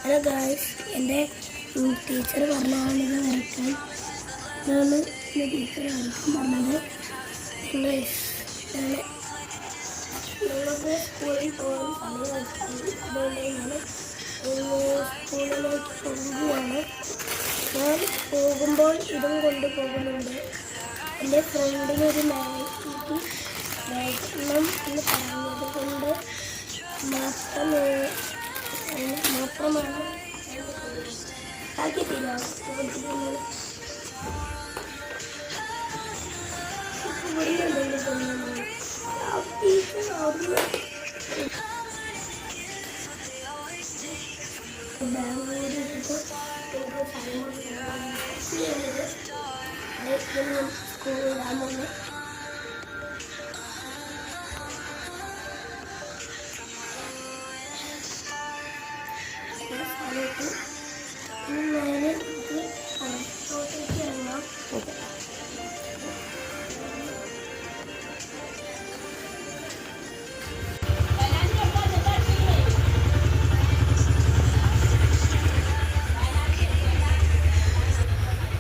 Hello guys, എൻ്റെ teacher പറഞ്ഞതാണ് ഇത് വരയ്ക്കാൻ. ഇതാണ് എൻ്റെ ടീച്ചർ വരയ്ക്കാൻ പറഞ്ഞത്. ഞങ്ങൾക്ക് സ്കൂളിൽ പോകാൻ സമയമായി. അതുകൊണ്ട് ഞാൻ സ്കൂളിലേക്ക് പോവുകയാണ്. ഞാൻ പോകുമ്പോൾ ഇതും കൊണ്ടുപോകുന്നുണ്ട്. എൻ്റെ ഫ്രണ്ടിനൊരു മാഗണം എന്ന് പറഞ്ഞത് കൊണ്ട് മാത്രമാണ് ആക്കിയിട്ടില്ല. സ്കൂളിലാകുമ്പോൾ